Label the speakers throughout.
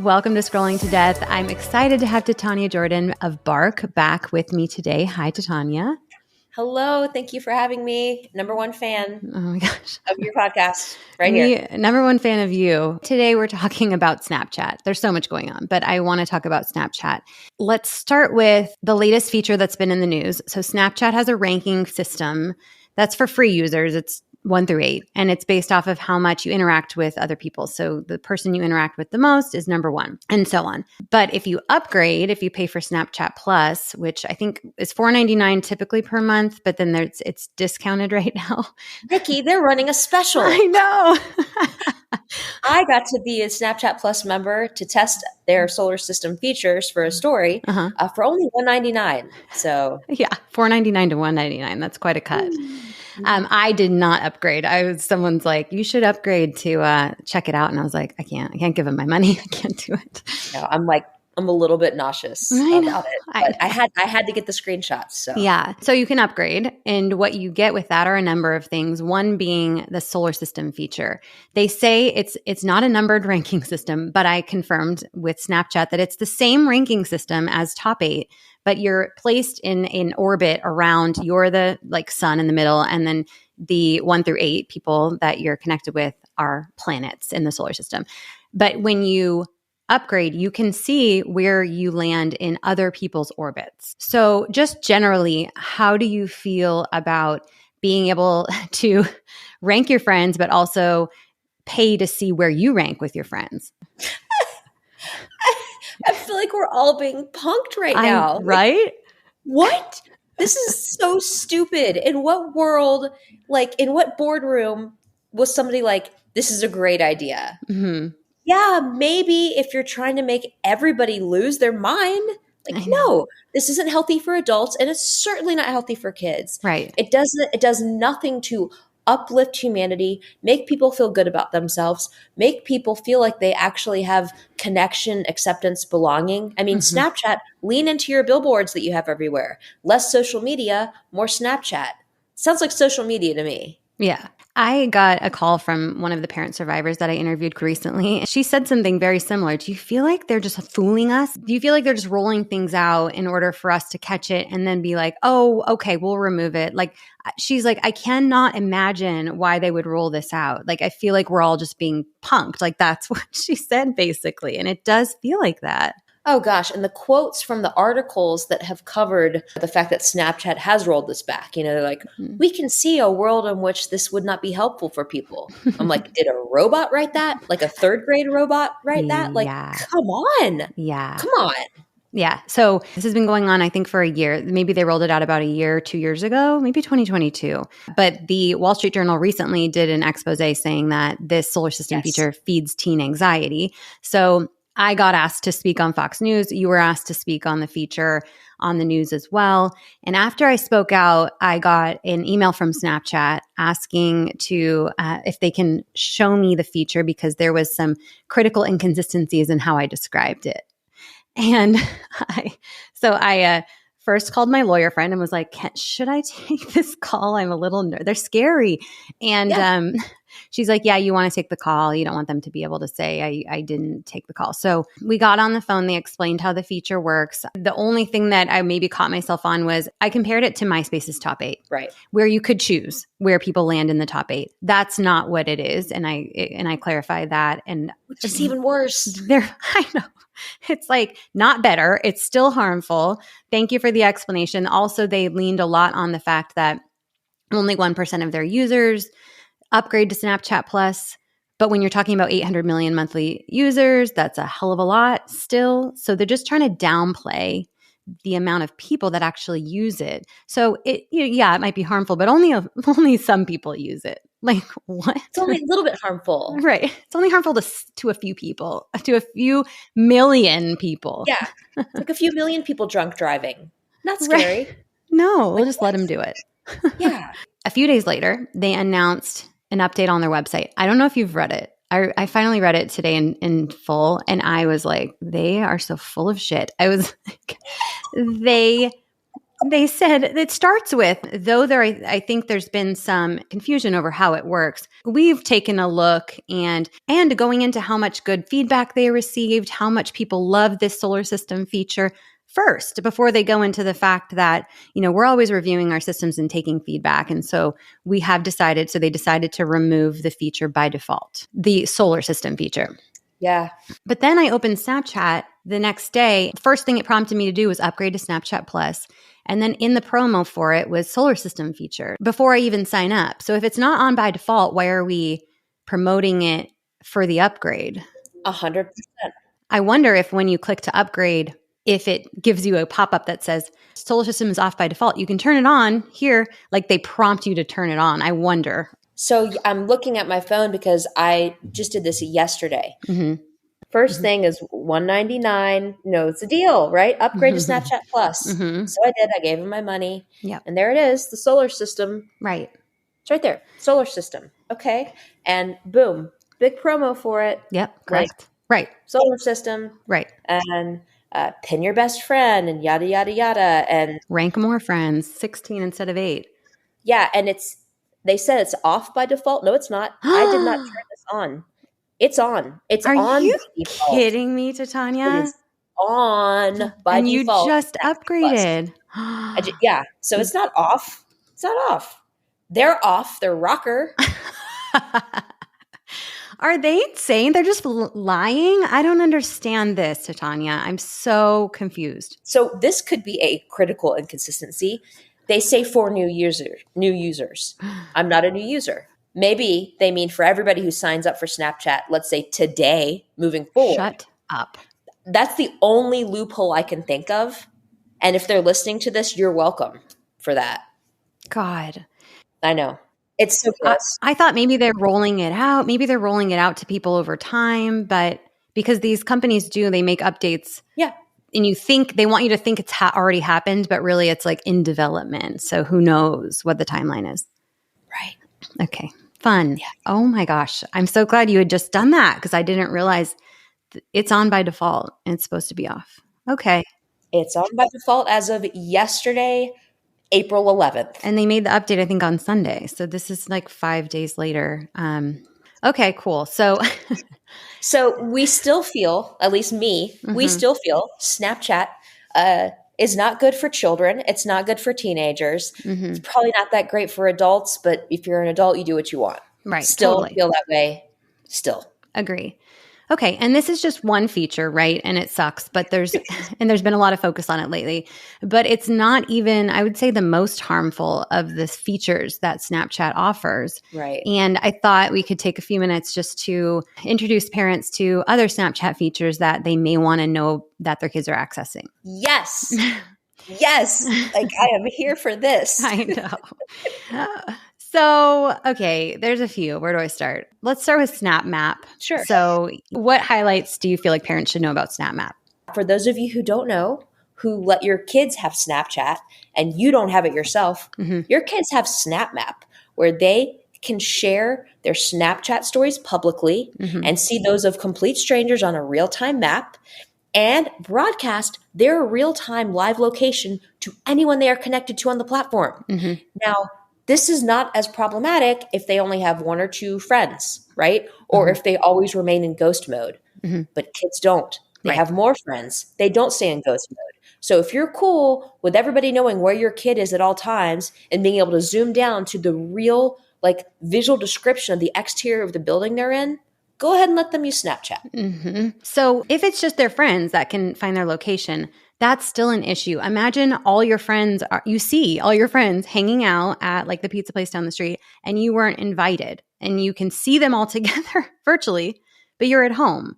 Speaker 1: Welcome to Scrolling to Death. I'm excited to have Titania Jordan of Bark back with me today. Hi, Titania.
Speaker 2: Hello. Thank you for having me. Number one fan
Speaker 1: Oh my gosh.
Speaker 2: of your podcast here.
Speaker 1: Number one fan of you. Today we're talking about Snapchat. There's so much going on, but I want to talk about Snapchat. Let's start with the latest feature that's been in the news. So Snapchat has a ranking system that's for free users. It's 1 through 8, and it's based off of how much you interact with other people. So the person you interact with the most is number 1, and so on. But if you upgrade, if you pay for Snapchat Plus, which I think is $4.99 typically per month, but then it's discounted right now.
Speaker 2: Nikki, they're running a special.
Speaker 1: I know.
Speaker 2: I got to be a Snapchat Plus member to test their solar system features for a story for only $1.99. So
Speaker 1: yeah, $4.99 to $1.99. That's quite a cut. I did not upgrade. Someone's like, you should upgrade to check it out. And I was like, I can't give them my money. I can't do it.
Speaker 2: No, I'm a little bit nauseous about it, but I had to get the screenshots. So
Speaker 1: yeah, so you can upgrade, and what you get with that are a number of things. One being the solar system feature. They say it's not a numbered ranking system, but I confirmed with Snapchat that it's the same ranking system as Top 8, but you're placed in orbit around. You're the sun in the middle, and then the 1 through 8 people that you're connected with are planets in the solar system. But when you upgrade, you can see where you land in other people's orbits. So just generally, how do you feel about being able to rank your friends, but also pay to see where you rank with your friends?
Speaker 2: I feel like we're all being punked right now.
Speaker 1: Right?
Speaker 2: What? This is so stupid. In what world, in what boardroom was somebody like, this is a great idea?
Speaker 1: Mm-hmm.
Speaker 2: Yeah, maybe if you're trying to make everybody lose their mind. No, this isn't healthy for adults, and it's certainly not healthy for kids.
Speaker 1: Right.
Speaker 2: It does nothing to uplift humanity, make people feel good about themselves, make people feel like they actually have connection, acceptance, belonging. I mean, Snapchat, lean into your billboards that you have everywhere. Less social media, more Snapchat. Sounds like social media to me.
Speaker 1: Yeah. I got a call from one of the parent survivors that I interviewed recently. She said something very similar. Do you feel like they're just fooling us? Do you feel like they're just rolling things out in order for us to catch it and then be like, oh, okay, we'll remove it? She's like, I cannot imagine why they would roll this out. I feel like we're all just being punked. That's what she said, basically. And it does feel like that.
Speaker 2: Oh gosh, and the quotes from the articles that have covered the fact that Snapchat has rolled this back, they're like, we can see a world in which this would not be helpful for people. I'm like, did a robot write that? A third grade robot write that? Come on.
Speaker 1: Yeah.
Speaker 2: Come on.
Speaker 1: Yeah. So this has been going on, I think, for a year. Maybe they rolled it out about a year, 2 years ago, maybe 2022. But the Wall Street Journal recently did an expose saying that this solar system feature feeds teen anxiety. So I got asked to speak on Fox News. You were asked to speak on the feature on the news as well. And after I spoke out, I got an email from Snapchat asking to if they can show me the feature because there was some critical inconsistencies in how I described it. And I first called my lawyer friend and was like, should I take this call? I'm a little nervous. They're scary. And she's like, yeah, you want to take the call. You don't want them to be able to say I didn't take the call. So we got on the phone. They explained how the feature works. The only thing that I maybe caught myself on was I compared it to MySpace's Top 8,
Speaker 2: right? Where
Speaker 1: you could choose where people land in the Top 8. That's not what it is. And I clarify that. And
Speaker 2: which is even worse.
Speaker 1: I know. It's not better. It's still harmful. Thank you for the explanation. Also, they leaned a lot on the fact that only 1% of their users upgrade to Snapchat Plus. But when you're talking about 800 million monthly users, that's a hell of a lot still. So they're just trying to downplay the amount of people that actually use it. So it might be harmful, but only some people use it. What?
Speaker 2: It's only a little bit harmful.
Speaker 1: Right. It's only harmful to a few people, to a few million people.
Speaker 2: Yeah. It's a few million people drunk driving. Not scary.
Speaker 1: Right. No, we'll just let them do it.
Speaker 2: Yeah.
Speaker 1: A few days later, they announced an update on their website. I don't know if you've read it. I finally read it today in full, and I was like, they are so full of shit. I was like, they They said it starts with, though I think there's been some confusion over how it works. We've taken a look and going into how much good feedback they received, how much people love this solar system feature first before they go into the fact that, we're always reviewing our systems and taking feedback. And so they decided to remove the feature by default, the solar system feature.
Speaker 2: Yeah.
Speaker 1: But then I opened Snapchat the next day. First thing it prompted me to do was upgrade to Snapchat Plus. And then in the promo for it was solar system feature before I even sign up. So if it's not on by default, why are we promoting it for the upgrade?
Speaker 2: 100%.
Speaker 1: I wonder if when you click to upgrade, if it gives you a pop-up that says solar system is off by default, you can turn it on here, like they prompt you to turn it on. I wonder.
Speaker 2: So I'm looking at my phone because I just did this yesterday.
Speaker 1: Mm-hmm.
Speaker 2: First thing is $199. It's a deal, right? Upgrade to Snapchat Plus.
Speaker 1: Mm-hmm.
Speaker 2: So I did. I gave him my money.
Speaker 1: Yep.
Speaker 2: And there it is, the solar system.
Speaker 1: Right.
Speaker 2: It's right there. Solar system. Okay. And boom, big promo for it.
Speaker 1: Yep. Correct. Right.
Speaker 2: Solar system.
Speaker 1: Right.
Speaker 2: And pin your best friend and yada, yada, yada. And
Speaker 1: rank more friends, 16 instead of 8.
Speaker 2: Yeah. And they said it's off by default. No, it's not. I did not turn this on. It's on. It's on.
Speaker 1: Are you
Speaker 2: default.
Speaker 1: kidding me, Titania?
Speaker 2: It is on by
Speaker 1: and
Speaker 2: default.
Speaker 1: You just upgraded.
Speaker 2: Yeah. So it's not off. It's not off. They're off. They're rocker.
Speaker 1: Are they insane? They're just lying? I don't understand this, Titania. I'm so confused.
Speaker 2: So this could be a critical inconsistency. They say for new users. I'm not a new user. Maybe they mean for everybody who signs up for Snapchat, let's say today, moving forward.
Speaker 1: Shut up.
Speaker 2: That's the only loophole I can think of. And if they're listening to this, you're welcome for that.
Speaker 1: God.
Speaker 2: I know. It's so gross.
Speaker 1: I thought maybe they're rolling it out. Maybe they're rolling it out to people over time. But because these companies they make updates.
Speaker 2: Yeah.
Speaker 1: And they want you to think it's already happened, but really it's like in development. So who knows what the timeline is.
Speaker 2: Right.
Speaker 1: Okay. Fun.
Speaker 2: Yeah.
Speaker 1: Oh my gosh. I'm so glad you had just done that because I didn't realize it's on by default and it's supposed to be off. Okay.
Speaker 2: It's on by default as of yesterday, April 11th.
Speaker 1: And they made the update, I think, on Sunday. So this is like 5 days later. Okay, cool. So
Speaker 2: we still feel, at least me, we still feel Snapchat is not good for children. It's not good for teenagers. It's probably not that great for adults, but if you're an adult, you do what you want.
Speaker 1: Right.
Speaker 2: Still
Speaker 1: totally.
Speaker 2: feel that way. Still.
Speaker 1: Agree. Okay. And this is just one feature, right? And it sucks, but there's been a lot of focus on it lately, but it's not even, I would say, the most harmful of the features that Snapchat offers.
Speaker 2: Right.
Speaker 1: And I thought we could take a few minutes just to introduce parents to other Snapchat features that they may want to know that their kids are accessing.
Speaker 2: Yes. Yes. Like I am here for this.
Speaker 1: I know. So, okay, there's a few. Where do I start? Let's start with Snap Map.
Speaker 2: Sure.
Speaker 1: So what highlights do you feel like parents should know about Snap Map?
Speaker 2: For those of you who don't know, who let your kids have Snapchat and you don't have it yourself, your kids have Snap Map where they can share their Snapchat stories publicly and see those of complete strangers on a real-time map and broadcast their real-time live location to anyone they are connected to on the platform. Now, this is not as problematic if they only have one or two friends, right? Or if they always remain in ghost mode. But kids don't. They have more friends. They don't stay in ghost mode. So if you're cool with everybody knowing where your kid is at all times and being able to zoom down to the real visual description of the exterior of the building they're in, go ahead and let them use Snapchat.
Speaker 1: So if it's just their friends that can find their location, that's still an issue. Imagine all your friends, you see all your friends hanging out at the pizza place down the street and you weren't invited and you can see them all together virtually, but you're at home.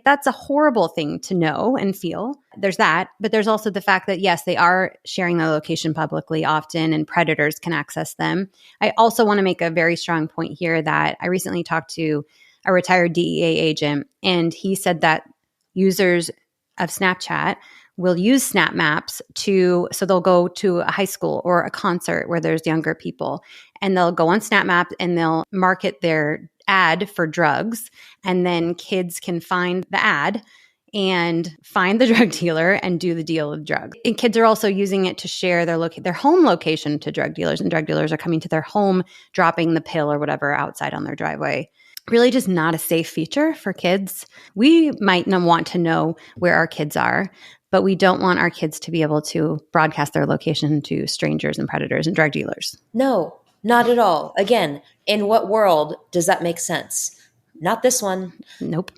Speaker 1: That's a horrible thing to know and feel. There's that, but there's also the fact that yes, they are sharing their location publicly often and predators can access them. I also want to make a very strong point here that I recently talked to a retired DEA agent and he said that users of Snapchat will use Snap Maps so they'll go to a high school or a concert where there's younger people and they'll go on Snap Map and they'll market their ad for drugs and then kids can find the ad and find the drug dealer and do the deal of drugs. And kids are also using it to share their home location to drug dealers, and drug dealers are coming to their home, dropping the pill or whatever outside on their driveway. Really just not a safe feature for kids. We might not want to know where our kids are, but we don't want our kids to be able to broadcast their location to strangers and predators and drug dealers.
Speaker 2: No, not at all. Again, in what world does that make sense? Not this one.
Speaker 1: Nope.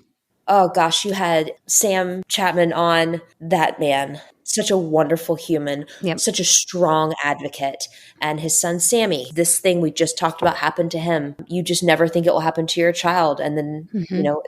Speaker 2: Oh gosh, you had Sam Chapman on. That man, such a wonderful human,
Speaker 1: Yep.
Speaker 2: such a strong advocate. And his son, Sammy, this thing we just talked about happened to him. You just never think it will happen to your child. And then,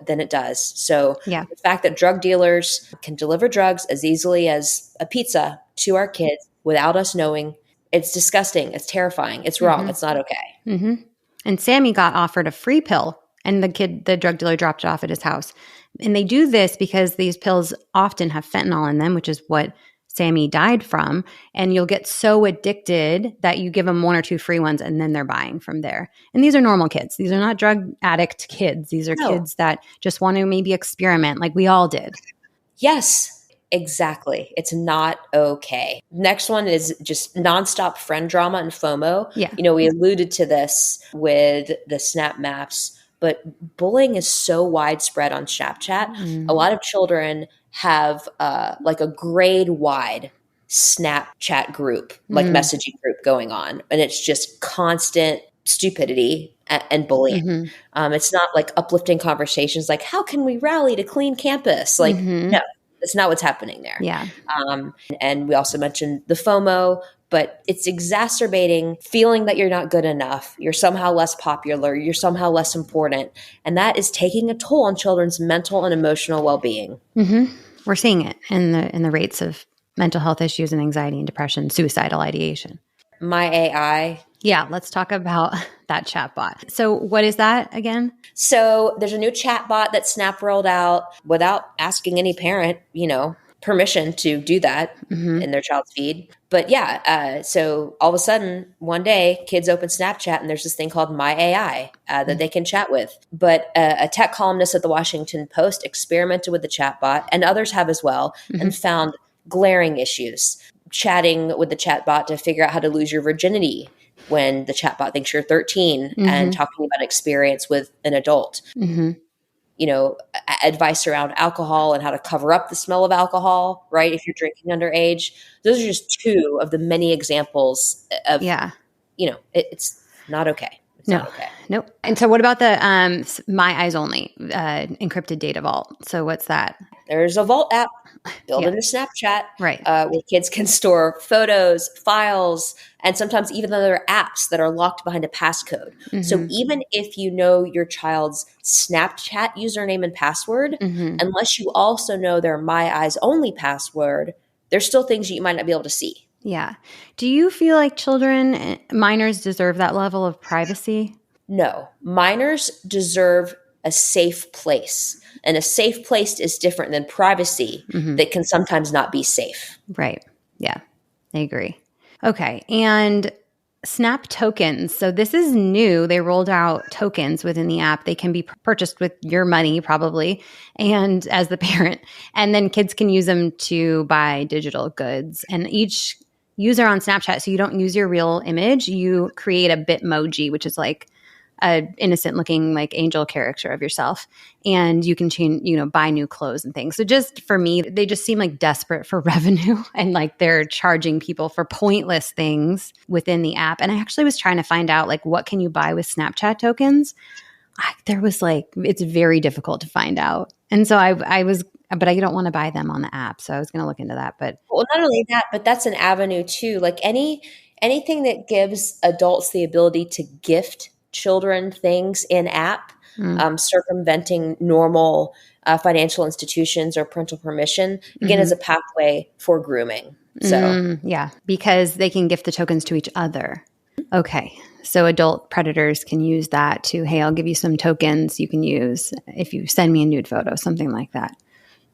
Speaker 2: then it does. So
Speaker 1: Yeah.
Speaker 2: the fact that drug dealers can deliver drugs as easily as a pizza to our kids without us knowing, it's disgusting. It's terrifying. It's wrong. It's not okay.
Speaker 1: And Sammy got offered a free pill, and the drug dealer dropped it off at his house. And they do this because these pills often have fentanyl in them, which is what Sammy died from. And you'll get so addicted that you give them one or two free ones, and then they're buying from there. And these are normal kids. These are not drug addict kids. These are kids that just want to maybe experiment like we all did.
Speaker 2: Yes, exactly. It's not okay. Next one is just nonstop friend drama and FOMO.
Speaker 1: Yeah.
Speaker 2: We alluded to this with the Snap Maps, but bullying is so widespread on Snapchat. A lot of children have like a grade-wide Snapchat group, like messaging group going on, and it's just constant stupidity and bullying. It's not like uplifting conversations like, how can we rally to clean campus? Like, no, that's not what's happening there.
Speaker 1: Yeah.
Speaker 2: And we also mentioned the FOMO, but it's exacerbating feeling that you're not good enough. You're somehow less popular. You're somehow less important. And that is taking a toll on children's mental and emotional well-being.
Speaker 1: We're seeing it in the rates of mental health issues and anxiety and depression, suicidal ideation.
Speaker 2: My AI.
Speaker 1: Yeah, let's talk about that chatbot. So what is that again?
Speaker 2: So there's a new chatbot that Snap rolled out without asking any parent, permission to do that in their child's feed. But yeah, so all of a sudden, one day, kids open Snapchat and there's this thing called My AI that they can chat with. But a tech columnist at the Washington Post experimented with the chatbot, and others have as well, and found glaring issues. Chatting with the chatbot to figure out how to lose your virginity when the chatbot thinks you're 13 and talking about experience with an adult. Advice around alcohol and how to cover up the smell of alcohol, right? If you're drinking underage. Those are just two of the many examples of, it's not okay. It's not okay.
Speaker 1: Nope. And so what about the My Eyes Only encrypted data vault? So what's that?
Speaker 2: There's a vault app built into Snapchat,
Speaker 1: right?
Speaker 2: Where kids can store photos, files, and sometimes even other apps that are locked behind a passcode. So even if you know your child's Snapchat username and password, unless you also know their My Eyes Only password, there's still things you might not be able to see.
Speaker 1: Yeah. Do you feel like minors deserve that level of privacy?
Speaker 2: No. Minors deserve a safe place. And a safe place is different than privacy that can sometimes not be safe.
Speaker 1: Right. Yeah, I agree. Okay. And Snap tokens. So this is new. They rolled out tokens within the app. They can be purchased with your money probably, and as the parent. And then kids can use them to buy digital goods. And each user on Snapchat, so you don't use your real image, you create a Bitmoji, which is like a innocent looking like angel character of yourself, and you can change, buy new clothes and things. So just for me, they just seem like desperate for revenue, and like they're charging people for pointless things within the app. And I actually was trying to find out like what can you buy with Snapchat tokens. There was it's very difficult to find out. And so I was, but I don't want to buy them on the app. So I was going to look into that. But
Speaker 2: well, not only that, but that's an avenue too. Like anything that gives adults the ability to gift children things in app, circumventing normal financial institutions or parental permission, again, as a pathway for grooming. So
Speaker 1: yeah, because they can gift the tokens to each other. Okay. So adult predators can use that to, hey, I'll give you some tokens you can use if you send me a nude photo, something like that.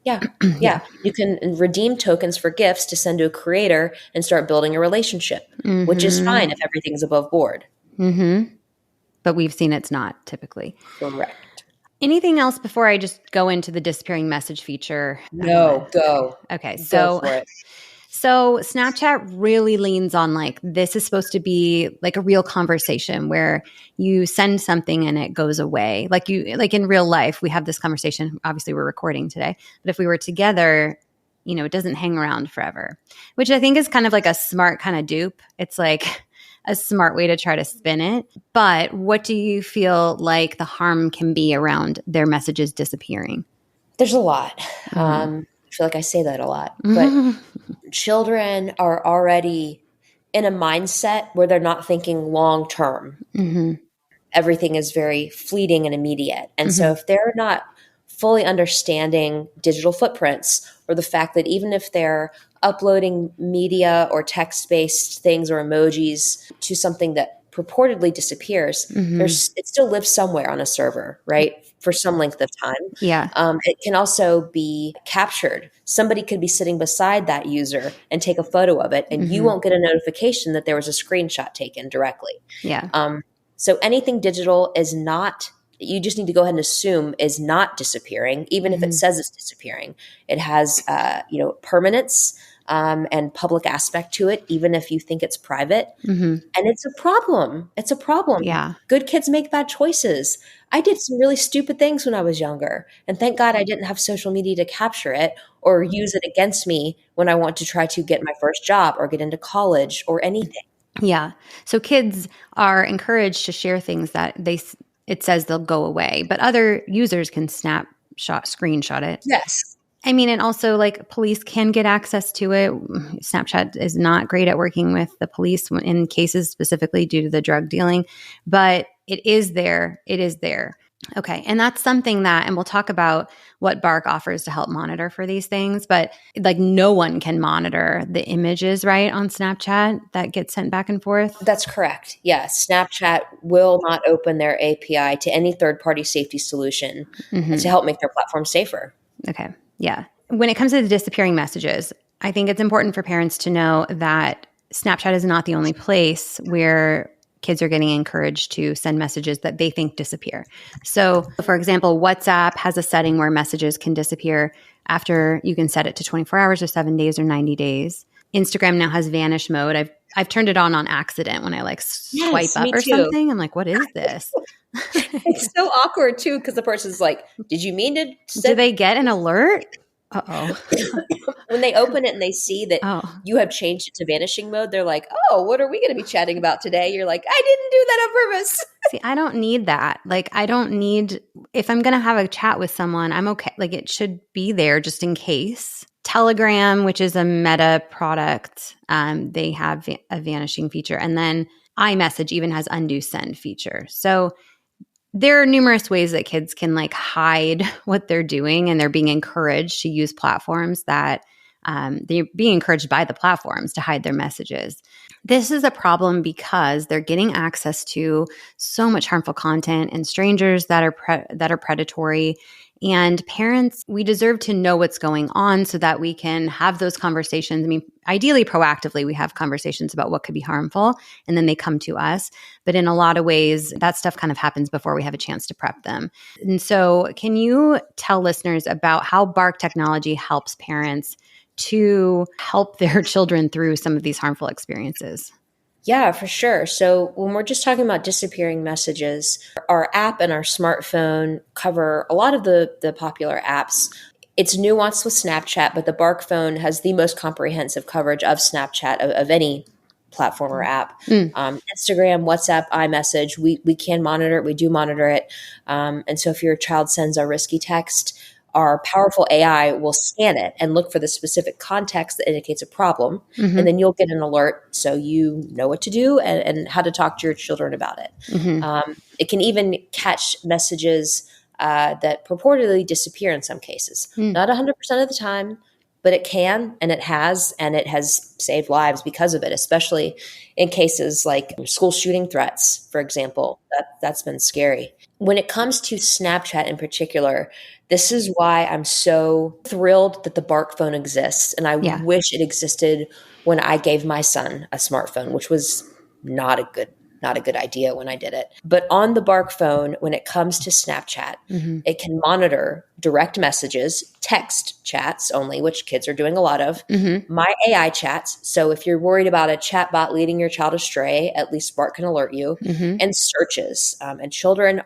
Speaker 2: Yeah. Yeah. You can redeem tokens for gifts to send to a creator and start building a relationship, which is fine if everything's above board.
Speaker 1: But we've seen it's not typically.
Speaker 2: Correct.
Speaker 1: Anything else before I just go into the disappearing message feature?
Speaker 2: No, go.
Speaker 1: Okay.
Speaker 2: Go
Speaker 1: So
Speaker 2: for it.
Speaker 1: So Snapchat really leans on like this is supposed to be like a real conversation where you send something and it goes away. Like in real life, we have this conversation. Obviously, we're recording today, but if we were together, it doesn't hang around forever, which I think is kind of like a smart kind of dupe. It's like a smart way to try to spin it. But what do you feel like the harm can be around their messages disappearing?
Speaker 2: There's a lot.
Speaker 1: Mm-hmm.
Speaker 2: I feel like I say that a lot, but children are already in a mindset where they're not thinking long term.
Speaker 1: Mm-hmm.
Speaker 2: Everything is very fleeting and immediate. And so if they're not fully understanding digital footprints, or the fact that even if they're uploading media or text-based things or emojis to something that purportedly disappears, it still lives somewhere on a server, right? For some length of time.
Speaker 1: Yeah.
Speaker 2: It can also be captured. Somebody could be sitting beside that user and take a photo of it, and you won't get a notification that there was a screenshot taken directly.
Speaker 1: Yeah.
Speaker 2: So anything digital is not, you just need to go ahead and assume is not disappearing, even if it says it's disappearing. It has, permanence and public aspect to it, even if you think it's private. And it's a problem. It's a problem.
Speaker 1: Yeah.
Speaker 2: Good kids make bad choices. I did some really stupid things when I was younger. And thank God I didn't have social media to capture it or use it against me when I want to try to get my first job or get into college or anything.
Speaker 1: Yeah. So kids are encouraged to share things that it says they'll go away, but other users can screenshot it.
Speaker 2: Yes.
Speaker 1: I mean, and also like police can get access to it. Snapchat is not great at working with the police in cases specifically due to the drug dealing, but it is there. It is there. Okay. And that's something that, and we'll talk about what Bark offers to help monitor for these things, but like no one can monitor the images, right, on Snapchat that get sent back and forth.
Speaker 2: That's correct. Yes. Snapchat will not open their API to any third-party safety solution to help make their platform safer.
Speaker 1: Okay. Yeah. When it comes to the disappearing messages, I think it's important for parents to know that Snapchat is not the only place where kids are getting encouraged to send messages that they think disappear. So, for example, WhatsApp has a setting where messages can disappear after you can set it to 24 hours or 7 days or 90 days. Instagram now has vanish mode. I've turned it on accident when I like swipe up or something. I'm like, what is this?
Speaker 2: It's so awkward too, because the person's like, did you mean to
Speaker 1: Do they get an alert? Uh-oh.
Speaker 2: When they open it and they see that you have changed it to vanishing mode, they're like, oh, what are we going to be chatting about today? You're like, I didn't do that on purpose.
Speaker 1: See, I don't need that. Like, I don't need, if I'm going to have a chat with someone, I'm okay. Like, it should be there just in case. Telegram, which is a Meta product, they have a vanishing feature. And then iMessage even has undo send feature. So there are numerous ways that kids can like hide what they're doing, and they're being encouraged to use platforms that they're being encouraged by the platforms to hide their messages. This is a problem because they're getting access to so much harmful content and strangers that are predatory. And parents, we deserve to know what's going on so that we can have those conversations. I mean, ideally, proactively, we have conversations about what could be harmful, and then they come to us. But in a lot of ways, that stuff kind of happens before we have a chance to prep them. And so can you tell listeners about how Bark technology helps parents to help their children through some of these harmful experiences?
Speaker 2: Yeah, for sure. So when we're just talking about disappearing messages, our app and our smartphone cover a lot of the popular apps. It's nuanced with Snapchat, but the Bark phone has the most comprehensive coverage of Snapchat of any platform or app. Instagram, WhatsApp, iMessage, we can monitor it. We do monitor it. And so if your child sends a risky text, our powerful AI will scan it and look for the specific context that indicates a problem. And then you'll get an alert so you know what to do and how to talk to your children about it. It can even catch messages that purportedly disappear in some cases. Not 100% of the time, but it can, and it has saved lives because of it, especially in cases like school shooting threats, for example. That's been scary. When it comes to Snapchat in particular, this is why I'm so thrilled that the Bark phone exists. And I wish it existed when I gave my son a smartphone, which was not a good not a good idea when I did it. But on the Bark phone, when it comes to Snapchat, it can monitor direct messages, text chats only, which kids are doing a lot of, my AI chats. So if you're worried about a chat bot leading your child astray, at least Bark can alert you, and searches. And children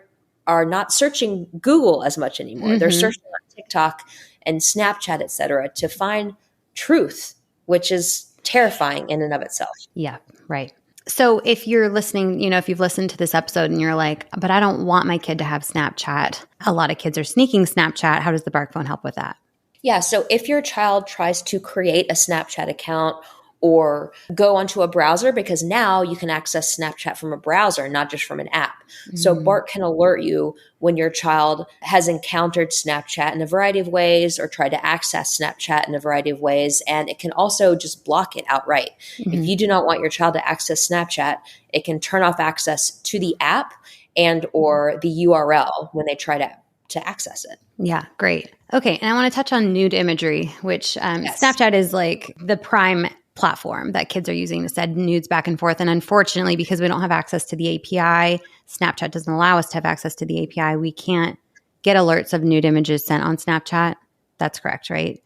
Speaker 2: are not searching Google as much anymore. They're searching on TikTok and Snapchat, et cetera, to find truth, which is terrifying in and of itself.
Speaker 1: Yeah, right. So if you're listening, if you've listened to this episode and you're like, but I don't want my kid to have Snapchat. A lot of kids are sneaking Snapchat. How does the Bark phone help with that?
Speaker 2: Yeah. So if your child tries to create a Snapchat account or go onto a browser, because now you can access Snapchat from a browser, not just from an app. So Bark can alert you when your child has encountered Snapchat in a variety of ways or tried to access Snapchat in a variety of ways. And it can also just block it outright. If you do not want your child to access Snapchat, it can turn off access to the app and or the URL when they try to access it.
Speaker 1: Yeah, great. Okay. And I want to touch on nude imagery, which Snapchat is like the prime platform that kids are using to send nudes back and forth. And unfortunately, because we don't have access to the API, Snapchat doesn't allow us to have access to the API. We can't get alerts of nude images sent on Snapchat. That's correct, right?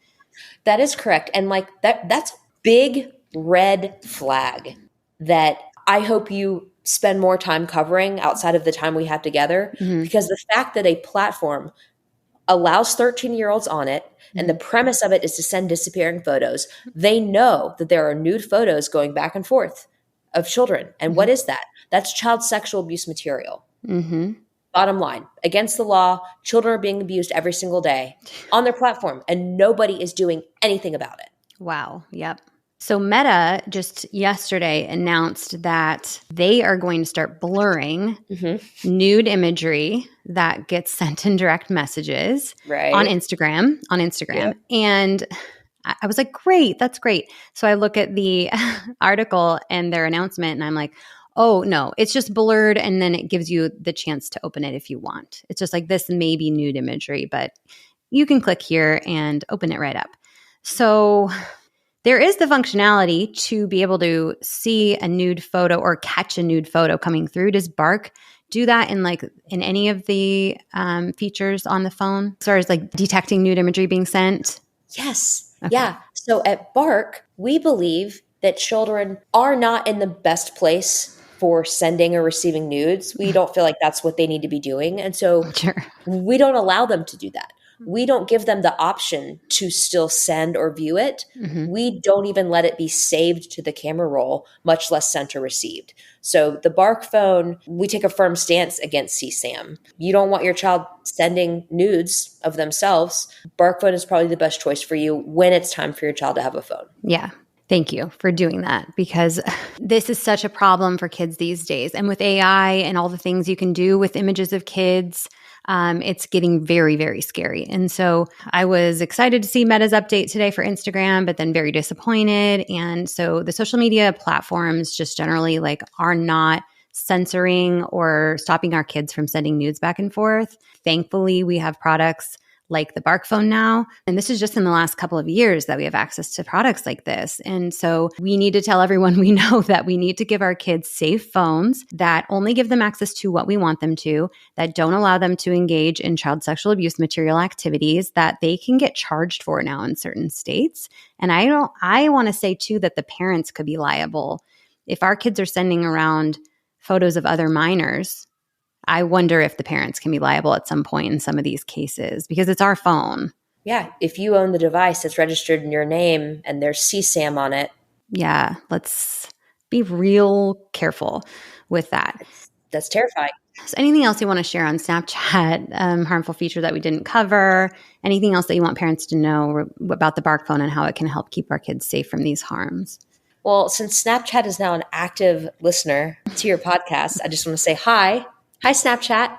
Speaker 2: That is correct. And like that's a big red flag that I hope you spend more time covering outside of the time we have together, because the fact that a platform allows 13-year-olds on it, and the premise of it is to send disappearing photos. They know that there are nude photos going back and forth of children. And what is that? That's child sexual abuse material. Bottom line, against the law, children are being abused every single day on their platform, and nobody is doing anything about it.
Speaker 1: Wow. Yep. So Meta just yesterday announced that they are going to start blurring nude imagery that gets sent in direct messages on Instagram. Yep. And I was like, great, that's great. So I look at the article and their announcement and I'm like, oh, no, it's just blurred. And then it gives you the chance to open it if you want. It's just like, this may be nude imagery, but you can click here and open it right up. So there is the functionality to be able to see a nude photo or catch a nude photo coming through. Does Bark do that in any of the features on the phone as far as like detecting nude imagery being sent?
Speaker 2: Yes. Okay. Yeah. So at Bark, we believe that children are not in the best place for sending or receiving nudes. We don't feel like that's what they need to be doing. And so we don't allow them to do that. We don't give them the option to still send or view it. We don't even let it be saved to the camera roll, much less sent or received. So the Bark phone, we take a firm stance against CSAM. You don't want your child sending nudes of themselves. Bark phone is probably the best choice for you when it's time for your child to have a phone.
Speaker 1: Yeah. Thank you for doing that, because this is such a problem for kids these days. And with AI and all the things you can do with images of kids, it's getting very, very scary. And so I was excited to see Meta's update today for Instagram, but then very disappointed. And so the social media platforms just generally are not censoring or stopping our kids from sending nudes back and forth. Thankfully, we have products like the Bark phone now. And this is just in the last couple of years that we have access to products like this. And so we need to tell everyone we know that we need to give our kids safe phones that only give them access to what we want them to, that don't allow them to engage in child sexual abuse material activities that they can get charged for now in certain states. And I want to say too that the parents could be liable. If our kids are sending around photos of other minors, I wonder if the parents can be liable at some point in some of these cases because it's our phone.
Speaker 2: Yeah. If you own the device that's registered in your name and there's CSAM on it.
Speaker 1: Yeah. Let's be real careful with that.
Speaker 2: That's terrifying.
Speaker 1: So anything else you want to share on Snapchat, harmful feature that we didn't cover? Anything else that you want parents to know about the Bark phone and how it can help keep our kids safe from these harms?
Speaker 2: Well, since Snapchat is now an active listener to your podcast, I just want to say hi. Hi, Snapchat.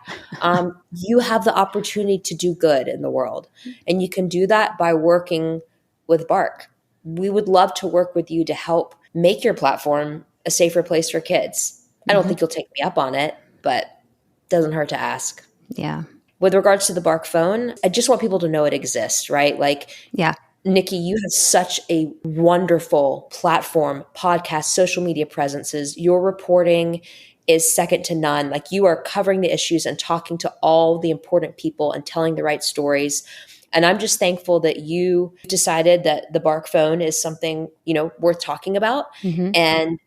Speaker 2: You have the opportunity to do good in the world, and you can do that by working with Bark. We would love to work with you to help make your platform a safer place for kids. I don't think you'll take me up on it, but it doesn't hurt to ask.
Speaker 1: Yeah.
Speaker 2: With regards to the Bark phone, I just want people to know it exists, right?
Speaker 1: Yeah.
Speaker 2: Nikki, you have such a wonderful platform, podcast, social media presences. Your reporting is second to none. Like, you are covering the issues and talking to all the important people and telling the right stories. And I'm just thankful that you decided that the Bark phone is something, worth talking about. And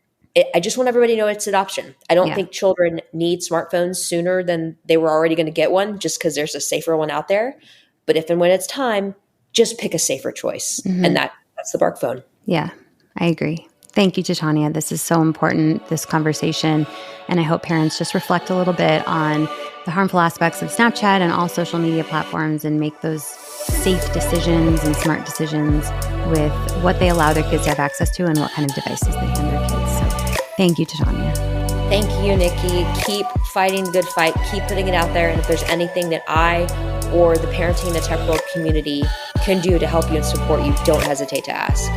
Speaker 2: I just want everybody to know it's an option. I don't think children need smartphones sooner than they were already going to get one, just because there's a safer one out there. But if and when it's time, just pick a safer choice. And that's the Bark phone.
Speaker 1: Yeah, I agree. Thank you, Titania. This is so important, this conversation. And I hope parents just reflect a little bit on the harmful aspects of Snapchat and all social media platforms and make those safe decisions and smart decisions with what they allow their kids to have access to and what kind of devices they hand their kids. So thank you, Titania.
Speaker 2: Thank you, Nikki. Keep fighting the good fight. Keep putting it out there. And if there's anything that I or the Parenting in the Tech World community can do to help you and support you, don't hesitate to ask.